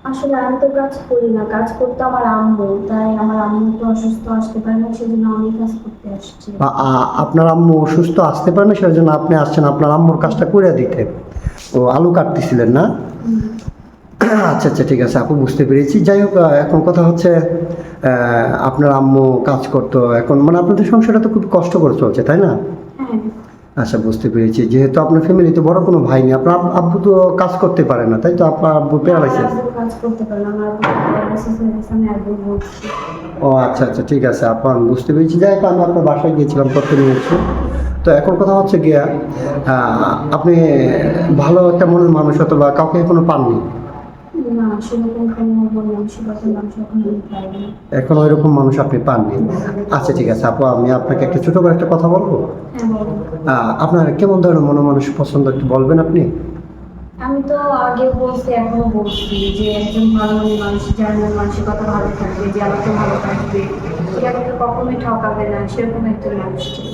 আসলে আমি তো কাজ করি না, কাজ করতে আমার আম্মু, তাই আমার আম্মু তো অসুস্থ, আসতে পারে না, সেজন্য আমি কাজ করতে আসছি। আপনার আম্মু অসুস্থ, আসতে পারে না, সেই জন্য আপনি আসছেন আপনার আম্মুর কাজটা করে দিতে। ও আলু কাটতেছিলেন না? হুম। আচ্ছা আচ্ছা, ঠিক আছে আপু, বুঝতে পেরেছি। যাই হোক, এখন কথা হচ্ছে আপনার আম্মু কাজ করতো, এখন মানে আপনাদের সংসারটা তো খুব কষ্ট করে চলছে, তাই না? হ্যাঁ। আচ্ছা, বুঝতে পেরেছি। যেহেতু আপনার ফ্যামিলিতে বড় কোনো ভাই নেই, আপনার আব্বু তো কাজ করতে পারে না, তাই তো? আপনার আব্বু না, আমার প্যারালাইসিস। আব্বু কাজ করতে পারে না, আমার আব্বু প্যারালাইসিস হয়ে গেছে, আমি আব্বু বলছি। ও আচ্ছা আচ্ছা, ঠিক আছে আপু, আমি বুঝতে পেরেছি। যাই হোক, আমি আপনার বাসায় গিয়েছিলাম করতে নিয়েছি। তো এখন কথা হচ্ছে গিয়া, আপনি ভালো একটা মনের মানুষ অথবা কাউকে এখনো পাননি? না, সেরকম কোনো বললাম, সেরকম মানুষ এখন আমি পাইনি। এখন ওইরকম মানুষ আপনি পাননি? আচ্ছা ঠিক আছে আপু, আমি আপনাকে একটা ছোট করে একটা কথা বলবো। হ্যাঁ, বলো। আপনার কেমন ধরনের মনের মানুষ পছন্দ, একটু বলবেন আপনি? আমি তো আগে বলছি, এখনো বলছি যে একজন ভালো মনের মানুষ, যার মন মানসিকতা ভালো থাকবে, যে আমাকে ভালো থাকবে, যে আমাকে কখনোই ঠকাবে না, সেরকম একজন মানুষ চাই।